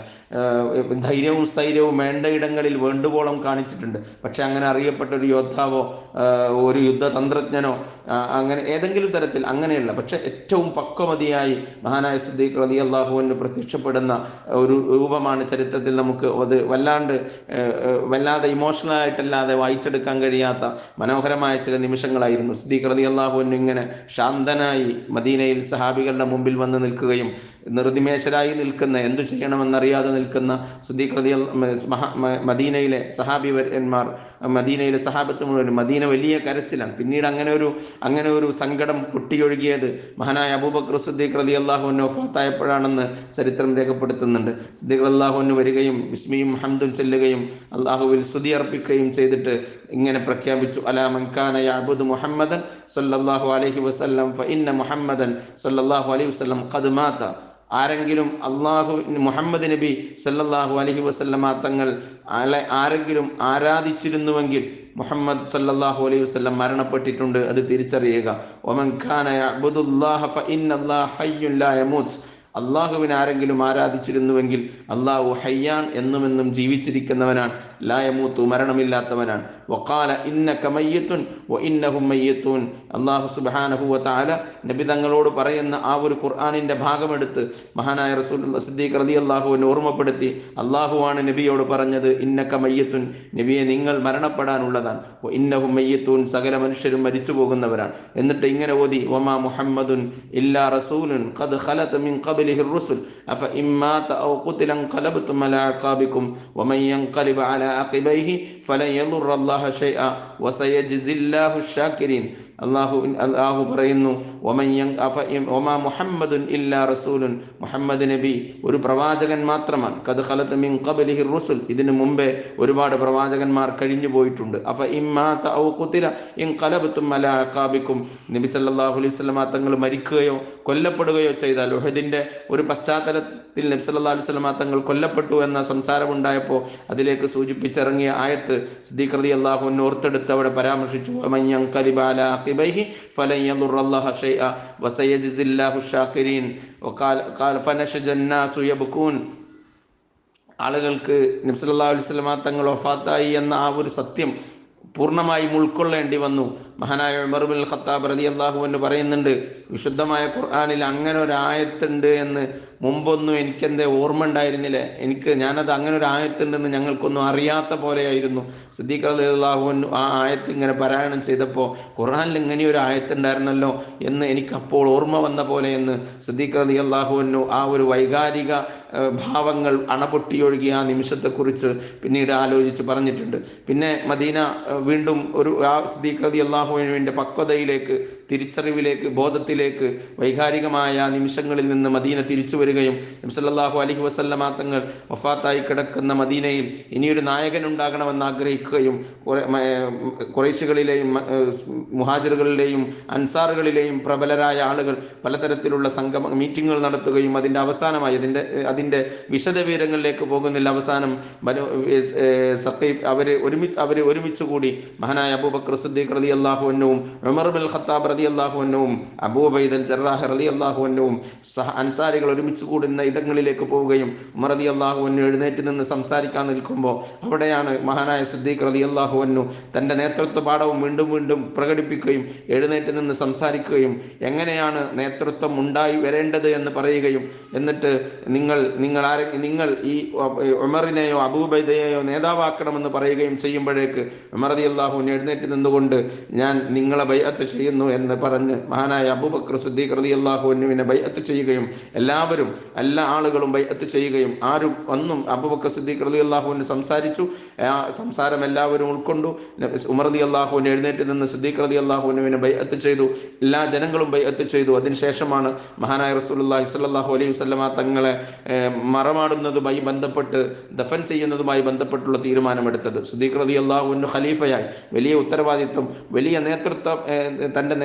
ധൈര്യവും സ്ഥൈര്യവും വേണ്ടയിടങ്ങളിൽ വേണ്ടുവോളം കാണിച്ചിട്ടുണ്ട്. പക്ഷെ അങ്ങനെ അറിയപ്പെട്ട ഒരു യോദ്ധാവോ ഒരു യുദ്ധതന്ത്രജ്ഞനോ അങ്ങനെ ഏതെങ്കിലും തരത്തിൽ അങ്ങനെയുള്ള, പക്ഷെ ഏറ്റവും പക്വമതിയായി മഹാനായ സിദ്ദീഖ് റളിയല്ലാഹു അൻഹു പ്രത്യക്ഷപ്പെടുന്ന ഒരു രൂപമാണ് ചരിത്രത്തിൽ നമുക്ക് അത് വല്ലാതെ ഇമോഷണൽ ആയിട്ടല്ലാതെ വായിച്ചെടുക്കാൻ കഴിയാത്ത മനോഹരമായ ചില നിമിഷങ്ങളായിരുന്നു. സിദ്ദീഖ് റളിയല്ലാഹു അൻഹു ഇങ്ങനെ ശാന്തനായി മദീനയിൽ സഹാബികളുടെ മുമ്പിൽ വന്ന് നിൽക്കുകയും നിർനിമേഷരായി നിൽക്കുന്ന, എന്തു ചെയ്യണമെന്നറിയാതെ നിൽക്കുന്ന സിദ്ദീഖ് മദീനയിലെ സഹാബിവര്യന്മാർ, മദീനയിലെ സഹാബത്ത് മുഴുവൻ, മദീന വലിയ കരച്ചിലാണ്. പിന്നീട് അങ്ങനെ ഒരു സങ്കടം പൊട്ടിയൊഴുകിയത് മഹാനായ അബൂബക്കർ സിദ്ദീഖ് റളിയല്ലാഹു അൻഹു വഫാത്തായപ്പോഴാണെന്ന് ചരിത്രം രേഖപ്പെടുത്തുന്നുണ്ട്. സിദ്ദീഖ് റളിയല്ലാഹു അൻഹു വരികയും ബിസ്മിയും ഹംദും ചൊല്ലുകയും അല്ലാഹുവിൽ സ്തുതി അർപ്പിക്കുകയും ചെയ്തിട്ട് ഇങ്ങനെ പ്രഖ്യാപിച്ചു: അലാ മൻ കാന യഅബുദു മുഹമ്മദൻ സല്ലല്ലാഹു അലൈഹി വസല്ലം ഫഇന്ന മുഹമ്മദൻ സല്ലല്ലാഹു അലൈഹി വസല്ലം ഖദ് മാത. ആരെങ്കിലും മുഹമ്മദ് നബി സല്ലല്ലാഹു അലൈഹി വസല്ലമ തങ്ങൾ ആരെങ്കിലും ആരാധിച്ചിരുന്നുവെങ്കിൽ മുഹമ്മദ് സല്ലല്ലാഹു അലൈഹി വസല്ലം മരണപ്പെട്ടിട്ടുണ്ട്, അത് തിരിച്ചറിയുക. വമൻ കാന യഅബുദുല്ലാഹ ഫഇന്നല്ലാഹ ഹയ്യുൻ ലാ യമൂത്ത്. അള്ളാഹുവിനെ ആരെങ്കിലും ആരാധിച്ചിരുന്നുവെങ്കിൽ അള്ളാഹു ഹയ്യാൻ, എന്നുമെന്നും ജീവിച്ചിരിക്കുന്നവനാണ്, ലാ യമൂത്തു മരണമില്ലാത്തവനാണ്. വഖാല ഇന്നക മയ്യിത്തുൻ വ ഇന്നഹും മയ്യിത്തൂൻ. അല്ലാഹു സുബ്ഹാനഹു വ തആല നബി തങ്ങളോട് പറയുന്ന ആ ഒരു ഖുർആനിന്റെ ഭാഗമെടുത്ത് മഹാനായ റസൂലുള്ളാഹി സിദ്ദീഖ് റളിയല്ലാഹു അൻഹു ഓർമ്മപ്പെടുത്തി. അള്ളാഹുവാണ് നബിയോട് പറഞ്ഞത്, ഇന്നക മയ്യിത്തുൻ, നബിയെ നിങ്ങൾ മരണപ്പെടാനുള്ളതാണ്, വ ഇന്നഹും മയ്യിത്തൂൻ, സകല മനുഷ്യരും മരിച്ചു പോകുന്നവരാണ്. എന്നിട്ട് ഇങ്ങനെ ഓതി: വമാ മുഹമ്മദുൻ ഇല്ലാ റസൂലുൻ ഖദ് ഖലത മിൻ ഖബ്ലിഹി റുസുൽ അഫ ഇമ്മാത ഔ ഖുതില ഖലബ്തും അലാ അഖാബികും വമൻ യൻഖലിബ് അലാ അഖിബൈഹി ഫലൻ യദുറല്ലാഹ ശൈഅ വസയജ്സില്ലാഹു ശാകിരീൻ. അള്ളാഹു പറയുന്നു, വമാ മുഹമ്മദുൻ ഇല്ലാ റസൂലുൻ, മുഹമ്മദ് നബി ഒരു പ്രവാചകൻ മാത്രമാണ്. ഖദ് ഖലത മിൻ ഖബ്ലിഹി റുസുൽ, ഇതിനു മുമ്പേ ഒരുപാട് പ്രവാചകന്മാർ കഴിഞ്ഞു പോയിട്ടുണ്ട്. അഫ ഇമ്മാത ഔ ഖുതില ഇൻഖലബ്തും അലാ അഖാബികും, നബി സല്ലല്ലാഹു അലൈഹി വസല്ലം തങ്ങൾ മരിക്കുകയോ കൊല്ലപ്പെടുകയോ ചെയ്താൽ, ഉഹദിന്റെ ഒരു പശ്ചാത്തലത്തിൽ നബി സല്ലല്ലാഹു അലൈഹി വസല്ലം തങ്ങൾ കൊല്ലപ്പെട്ടു എന്ന സംസാരമുണ്ടായപ്പോൾ അതിലേക്ക് സൂചിപ്പിച്ചിറങ്ങിയ ആയത്ത് സിദ്ദീഖ് റളിയല്ലാഹു അൻഹു ഓർത്തെടുത്ത് അവിടെ പരാമർശിച്ചു: വമൻ യൻഖലിബ അലാ അഖിബൈഹി ഫലൻ യദുറല്ലാഹ ശൈഅ വസയജ്സില്ലാഹു ശാകിരീൻ. വഖാല ഫനശജന്നാസു യബ്കൂൻ. ആളുകൾക്ക് നബി സല്ലല്ലാഹു അലൈഹി വസല്ലം തങ്ങൾ വഫാത്തായി എന്ന ആ ഒരു സത്യം പൂർണ്ണമായും ഉൾക്കൊള്ളേണ്ടി വന്നു. മഹാനായ ഉമർ ഇബ്നുൽ ഖത്താബ് റളിയല്ലാഹു അൻഹു പറയുന്നുണ്ട്, വിശുദ്ധമായ ഖുർആനിൽ അങ്ങനെ ഒരു ആയത്തുണ്ട് എന്ന് മുമ്പൊന്നും എനിക്കെന്തേ ഓർമ്മ ഉണ്ടായിരുന്നില്ല. ഞാനത് അങ്ങനെ ഒരു ആയത്തുണ്ടെന്ന് ഞങ്ങൾക്കൊന്നും അറിയാത്ത പോലെയായിരുന്നു. സിദ്ദീഖ് റളിയല്ലാഹു അൻഹു ആ ആയത്ത് ഇങ്ങനെ പാരായണം ചെയ്തപ്പോൾ ഖുർആനിൽ ഇങ്ങനെ ഒരു ആയത്തുണ്ടായിരുന്നല്ലോ എന്ന് എനിക്കപ്പോൾ ഓർമ്മ വന്ന പോലെ എന്ന് സിദ്ദീഖ് റളിയല്ലാഹു അൻഹു ആ ഒരു വൈകാരിക ഭാവങ്ങൾ അണപൊട്ടിയൊഴുകിയ ആ നിമിഷത്തെക്കുറിച്ച് പിന്നീട് ആലോചിച്ച് പറഞ്ഞിട്ടുണ്ട്. പിന്നെ മദീന വീണ്ടും ആ സിദ്ദീഖ് റളിയല്ലാഹു അൻഹുവിൻ്റെ പക്വതയിലേക്ക്, തിരിച്ചറിവിലേക്ക്, ബോധത്തിലേക്ക്, വൈകാരികമായ നിമിഷങ്ങളിൽ നിന്ന് മദീന തിരിച്ചു വരികയും നബി സല്ലല്ലാഹു അലൈഹി വസല്ലമ തങ്ങൾ വഫാത്തായി കിടക്കുന്ന മദീനയിൽ ഇനിയൊരു നായകൻ ഉണ്ടാകണമെന്ന് ആഗ്രഹിക്കുകയും ഖുറൈശികളിലെയും മുഹാജിറുകളിലെയും അൻസാറുകളിലെയും പ്രബലരായ ആളുകൾ പലതരത്തിലുള്ള മീറ്റിങ്ങുകൾ നടത്തുകയും അതിൻ്റെ അവസാനമായി അതിൻ്റെ വിശദവിവരങ്ങളിലേക്ക് പോകുന്നില്ല. അവസാനം അവർ ഒരുമിച്ച് കൂടി മഹാനായ അബൂബക്കർ സിദ്ദീഖ് റളിയല്ലാഹു അൻഹുവും ഉമർ ഇബ്നുൽ ഖത്താബ് റളിയല്ലാഹു അൻഹുവും അബൂ ഉബൈദ അൽ ജറാഹ് റളിയല്ലാഹു അൻഹുവും അൻസാരികൾ ഒരുമിച്ച് കൂടുന്ന ഇടങ്ങളിലേക്ക് പോവുകയും ഉമർ റളിയല്ലാഹു അൻഹു എഴുന്നേറ്റ് നിന്ന് സംസാരിക്കാൻ നിൽക്കുമ്പോൾ അവിടെയാണ് മഹാനായ സിദ്ദീഖ് റളിയല്ലാഹു അൻഹു തൻ്റെ നേതൃത്വ പാഠവും വീണ്ടും വീണ്ടും പ്രകടിപ്പിക്കുകയും എഴുന്നേറ്റ് നിന്ന് സംസാരിക്കുകയും എങ്ങനെയാണ് നേതൃത്വം ഉണ്ടായി വരേണ്ടത് എന്ന് പറയുകയും എന്നിട്ട് നിങ്ങൾ ഈ ഉമറിനെയോ അബൂ ഉബൈദയെയോ നേതാവാക്കണമെന്ന് പറയുകയും ചെയ്യുമ്പോഴേക്ക് ഉമർ റളിയല്ലാഹു അൻഹു എഴുന്നേറ്റ് നിന്നുകൊണ്ട് ഞാൻ നിങ്ങളെ ബൈഅത്ത് ചെയ്യുന്നു എന്ന് പറഞ്ഞ് മഹാനായ അബൂബക്കർ സിദ്ദീഖ് റളിയല്ലാഹു അൻഹുവിനെ ബൈഅത്ത് ചെയ്യുകയും എല്ലാ ആളുകളും ബൈഅത്ത് ചെയ്യുകയും ഒന്നും അബൂബക്കർ സിദ്ദീഖ് റളിയല്ലാഹു അൻഹു സംസാരിച്ചു. ആ സംസാരം എല്ലാവരും ഉൾക്കൊണ്ടു. ഉമർ റളിയല്ലാഹു അൻഹു എഴുന്നേറ്റ് നിന്ന് സിദ്ദീഖ് റളിയല്ലാഹു അൻഹുവിനെ ബൈഅത്ത് ചെയ്തു. എല്ലാ ജനങ്ങളും ബൈഅത്ത് ചെയ്തു. അതിനുശേഷമാണ് മഹാനായ റസൂലുള്ളാഹി സ്വല്ലല്ലാഹു അലൈഹി വസല്ലമ തങ്ങളെ മറമാടുന്നതുമായി ബന്ധപ്പെട്ട് ദഫൻ ചെയ്യുന്നതുമായി ബന്ധപ്പെട്ടുള്ള തീരുമാനമെടുത്തത്. സിദ്ദീഖ് റളിയല്ലാഹു അൻഹു ഖലീഫയായി വലിയ ഉത്തരവാദിത്വം, വലിയ നേതൃത്വം തൻ്റെ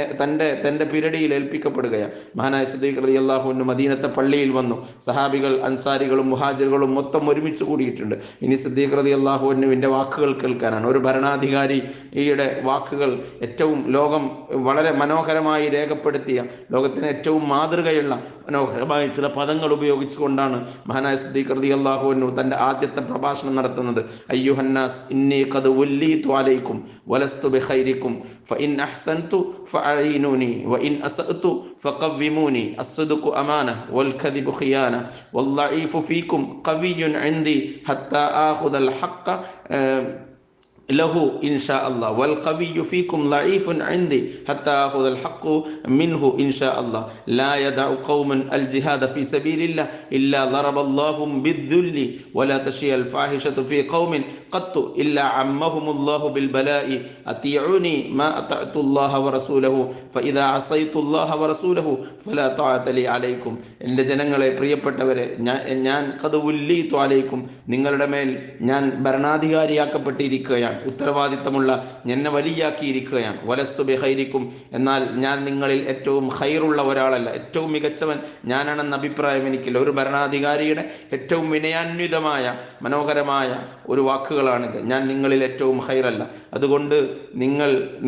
തൻ്റെ പിരടിയിൽ ഏൽപ്പിക്കപ്പെടുകയാണ്. മഹാനായ സിദ്ദീഖ് റളിയല്ലാഹു അൻഹു മദീനത്തെ പള്ളിയിൽ വന്നു. സഹാബികൾ, അൻസാരികളും മുഹാജിറുകളും മൊത്തം ഒരുമിച്ച് കൂടിയിട്ടുണ്ട്. ഇനി സിദ്ദീഖ് റളിയല്ലാഹു അൻഹുവിൻ്റെ വാക്കുകൾ കേൾക്കാനാണ്. ഒരു ഭരണാധികാരിയുടെ വാക്കുകൾ ഏറ്റവും ലോകം വളരെ മനോഹരമായി രേഖപ്പെടുത്തിയ, ലോകത്തിന് ഏറ്റവും മാതൃകയുള്ള മനോഹരമായ ചില പദങ്ങൾ ഉപയോഗിച്ചുകൊണ്ടാണ് മഹാനായ സിദ്ദീഖ് റളിയല്ലാഹു അൻഹു തൻ്റെ ആദ്യത്തെ പ്രഭാഷണം നടത്തുന്നത്. അയ്യുഹന്നാസ് ഇന്നി ഖദ് വല്ലീതു അലൈക്കും വലസ്തു ബിഖൈരിക്കും ഫഇൻ അഹ്സൻതു ഫഅഈനൂനി വഇൻ അസഅതു ഫഖവ്വിമൂനി അസ്സദ്ഖു അമാന വൽ കദിബു ഖിയാന വല്ലഈഫു ഫീക്കും ഖവിയ്യുൻ ഇൻദി ഹത്താ ആഖുദൽ ഹഖ്ഖ ലഹു ഇൻഷാ അല്ലാഹ് വൽ ഖവിയ്യു ഫീക്കും ലഈഫുൻ ഇൻദി ഹത്താ ആഖുദൽ ഹഖ്ഖു മിൻഹു ഇൻഷാ അല്ലാഹ് ലാ യദഉ ഖൗമൻ അൽ ജിഹാദ ഫീ സബീലില്ലാഹ് ഇല്ലാ ദറബല്ലാഹും ബിദ്ദുല്ലി വലാ തശിയൽ ഫാഹിഷതു ഫീ ഖൗമിൻ ഖത്തു ഇല്ലാ അമ്മഹുമുല്ലാഹു ബിൽ ബലാഇ അത്തിഊനി മാ അതഅതുല്ലാഹ വറസൂലഹു ഫഇദാ അസൈതുല്ലാഹ വറസൂലഹു ഫലാ തഅത ലി അലൈക്കും. എൻ്റെ ജനങ്ങളെ, പ്രിയപ്പെട്ടവരെ, ഞാൻ ഖദ് വല്ലീതു അലൈക്കും, നിങ്ങളുടെ മേൽ ഞാൻ ഭരണാധികാരിയാക്കപ്പെട്ടിരിക്കുകയാണ്, ഉത്തരവാദിത്തമുള്ള എന്നെ വലിയാക്കിയിരിക്കുകയാണ്. വലസ്തു ബിഖൈരിക്കും, എന്നാൽ ഞാൻ നിങ്ങളിൽ ഏറ്റവും ഖൈറുള്ള ഒരാളല്ല, ഏറ്റവും മികച്ചവൻ ഞാനാണെന്ന അഭിപ്രായം എനിക്കില്ല. ഒരു ഭരണാധികാരിയുടെ ഏറ്റവും വിനയാന്വിതമായ മനോഹരമായ ഒരു വാക്കുകളാണിത്. ഞാൻ നിങ്ങളിൽ ഏറ്റവും ഖൈറല്ല. അതുകൊണ്ട്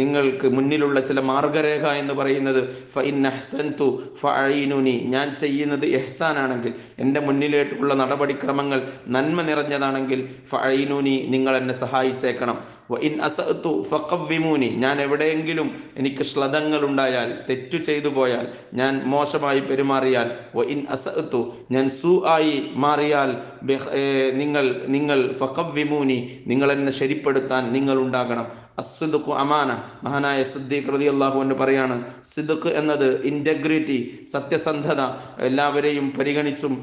നിങ്ങൾക്ക് മുന്നിലുള്ള ചില മാർഗരേഖ എന്ന് പറയുന്നത് ഫഇൻ അഹ്സൻതു ഫഅഈനുനി, ഞാൻ ചെയ്യുന്നത് ഇഹ്സാനാണെങ്കിൽ, എൻ്റെ മുന്നിലേക്കുള്ള നടപടിക്രമങ്ങൾ നന്മ നിറഞ്ഞതാണെങ്കിൽ ഫഅഈനുനി, നിങ്ങൾ എന്നെ സഹായിച്ചേക്കണം. വഇൻ അസഅതു ഫഖവ്വിമൂനി, ഞാൻ എവിടെയെങ്കിലും എനിക്ക് ശ്ലഥങ്ങൾ ഉണ്ടായാൽ, തെറ്റു ചെയ്തു പോയാൽ, ഞാൻ മോശമായി പെരുമാറിയാൽ, വഇൻ അസഅതു, ഞാൻ ആയി മാറിയാൽ, നിങ്ങൾ ഫഖവ്വിമൂനി, നിങ്ങൾ എന്നെ ശരിപ്പെടുത്താൻ നിങ്ങൾ ഉണ്ടാകണം. അസ്ദിഖു അമാന, മഹാനായ സിദ്ദീഖ് റളിയല്ലാഹു അൻഹു പറയാണ്, സിദ്ദഖ് എന്നത് ഇന്റഗ്രിറ്റി, സത്യസന്ധത, എല്ലാവരെയും പരിഗണിച്ചും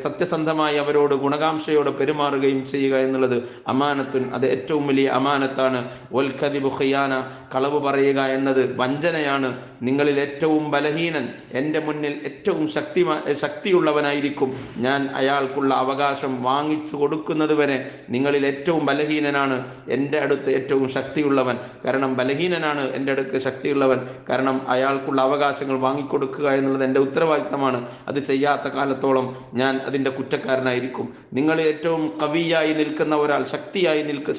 സത്യസന്ധമായി അവരോട് ഗുണകാംക്ഷയോടെ പെരുമാറുകയും ചെയ്യുക എന്നുള്ളത് അമാനത്തുൻ, അത് ഏറ്റവും വലിയ അമാനത്താണ്. വൽ കദിബു ഖിയാന, കളവ് പറയുക എന്നത് വഞ്ചനയാണ്. നിങ്ങളിൽ ഏറ്റവും ബലഹീനൻ എൻ്റെ മുന്നിൽ ഏറ്റവും ശക്തിയുള്ളവനായിരിക്കും ഞാൻ. അയാൾക്കുള്ള അവകാശം വാങ്ങിച്ചു കൊടുക്കുന്നത് വരെ നിങ്ങളിൽ ഏറ്റവും ബലഹീനനാണ് എൻ്റെ അടുത്ത് ഏറ്റവും ശക്തിയുള്ളവൻ. കാരണം ബലഹീനനാണ് എൻ്റെ അടുത്ത് ശക്തിയുള്ളവൻ. കാരണം അയാൾക്കുള്ള അവകാശങ്ങൾ വാങ്ങിക്കൊടുക്കുക എന്നുള്ളത് എൻ്റെ ഉത്തരവാദിത്തമാണ്. അത് ചെയ്യാത്ത കാലത്തോളം ഞാൻ അതിൻ്റെ കുറ്റക്കാരനായിരിക്കും. നിങ്ങളിൽ ഏറ്റവും കവിയായി നിൽക്കുന്ന ഒരാൾ,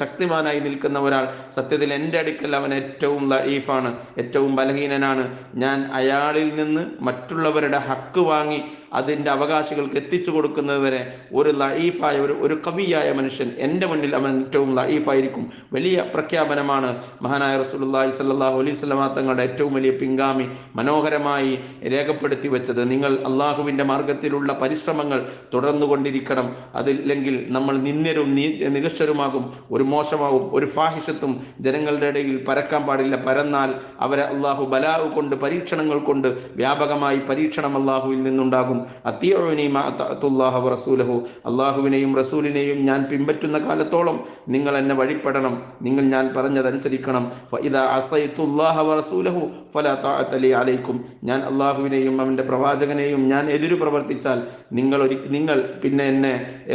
ശക്തിമാനായി നിൽക്കുന്ന ഒരാൾ, സത്യത്തിൽ എൻ്റെ അടുക്കൽ അവൻ ഏറ്റവും ലഈഫാണ്, ഏറ്റവും ബലഹീനനാണ്. ഞാൻ അയാളിൽ നിന്ന് മറ്റുള്ളവരുടെ ഹക്ക് വാങ്ങി അതിൻ്റെ അവകാശികൾക്ക് എത്തിച്ചു കൊടുക്കുന്നത് വരെ ഒരു ലഈഫായ ഒരു കവിയായ മനുഷ്യൻ എൻ്റെ മുന്നിൽ അവൻ ഏറ്റവും ലഈഫായിരിക്കും. വലിയ പ്രഖ്യാപനമാണ് മഹാനായ റസൂലുള്ളാഹി സ്വല്ലല്ലാഹു അലൈഹി വസല്ലമ തങ്ങളുടെ ഏറ്റവും വലിയ പിൻഗാമി മനോഹരമായി രേഖപ്പെടുത്തി വെച്ചത്. നിങ്ങൾ അള്ളാഹുവിൻ്റെ മാർഗത്തിലുള്ള പരിശ്രമങ്ങൾ തുടർന്നുകൊണ്ടിരിക്കണം. അതില്ലെങ്കിൽ നമ്മൾ നിന്ദ്യരും നികൃഷ്ടരുമാകും, ഒരു മോശമാകും, ഒരു ഫാഹിഷത്തും ജനങ്ങളുടെ ഇടയിൽ പരക്കാൻ പാടില്ല. പരന്നാൽ അവരെ അള്ളാഹു ബലാഉ കൊണ്ട്, പരീക്ഷണങ്ങൾ കൊണ്ട്, വ്യാപകമായി പരീക്ഷണം അള്ളാഹുവിൽ നിന്നുണ്ടാകും. അത്തിഊനി മാ അതഅതുല്ലാഹ വറസൂലഹു, അള്ളാഹുവിനെയും റസൂലിനെയും ഞാൻ പിൻപറ്റുന്ന കാലത്തോളം നിങ്ങൾ എന്നെ വഴിപ്പെടണം, നിങ്ങൾ ഞാൻ പറഞ്ഞതനുസരിക്കണം. ഫഇദാ അസൈതുല്ലാഹ വറസൂലഹു ഫലാ തഅത ലി അലൈക്കും, ഞാൻ അള്ളാഹുവിനെയും അവൻ്റെ പ്രവാചകനെയും ഞാൻ എതിരു പ്രവർത്തിച്ചാൽ നിങ്ങൾ പിന്നെ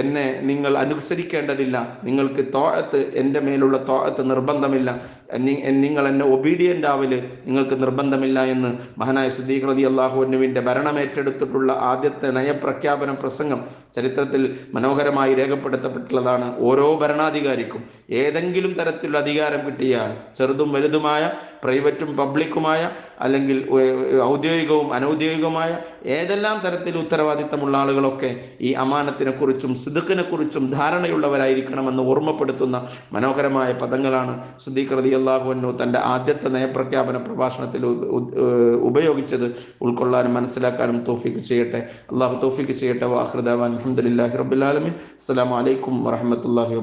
എന്നെ നിങ്ങൾ അനുസരിക്കേണ്ടതില്ല. നിങ്ങൾക്ക് തോഅത്ത്, എൻ്റെ മേലുള്ള തോഅത്ത് നിർബന്ധമില്ല. നിങ്ങൾ എന്നെ ഒബീഡിയൻ്റ് ആവല് നിങ്ങൾക്ക് നിർബന്ധമില്ല എന്ന് മഹാനായ സിദ്ദീഖ് റളിയല്ലാഹു അൻഹുവിൻ്റെ ഭരണമേറ്റെടുത്തിട്ടുള്ള ആദ്യത്തെ നയപ്രഖ്യാപന പ്രസംഗം ചരിത്രത്തിൽ മനോഹരമായി രേഖപ്പെടുത്തപ്പെട്ടുള്ളതാണ്. ഓരോ ഭരണാധികാരിക്കും ഏതെങ്കിലും തരത്തിലുള്ള അധികാരം കിട്ടിയാൽ, ചെറുതും വലുതുമായ, പ്രൈവറ്റും പബ്ലിക്കുമായ, അല്ലെങ്കിൽ ഔദ്യോഗികവും അനൗദ്യോഗികവുമായ ഏതെല്ലാം തരത്തിൽ ഉത്തരവാദിത്തമുള്ള ആളുകളൊക്കെ ഈ അമാനത്തിനെ കുറിച്ചും സിദ്ഖിനെ കുറിച്ചും ധാരണയുള്ളവരായിരിക്കണമെന്ന് ഓർമ്മപ്പെടുത്തുന്ന മനോഹരമായ പദങ്ങളാണ് സിദ്ദീഖ് റളിയല്ലാഹു അൻഹു തൻ്റെ ആദ്യത്തെ നയപ്രഖ്യാപന പ്രഭാഷണത്തിൽ ഉപയോഗിച്ചത്. ഉൾക്കൊള്ളാനും മനസ്സിലാക്കാനും തൗഫീഖ് ചെയ്യട്ടെ, അള്ളാഹു തൗഫീഖ് ചെയ്യട്ടെ. വാഖിറു ദഅവാന അൽഹംദുലില്ലാഹി റബ്ബിൽ ആലമീൻ. അസ്സലാമു അലൈക്കും വറഹ്മത്തുള്ളാഹി വബറകാതുഹു.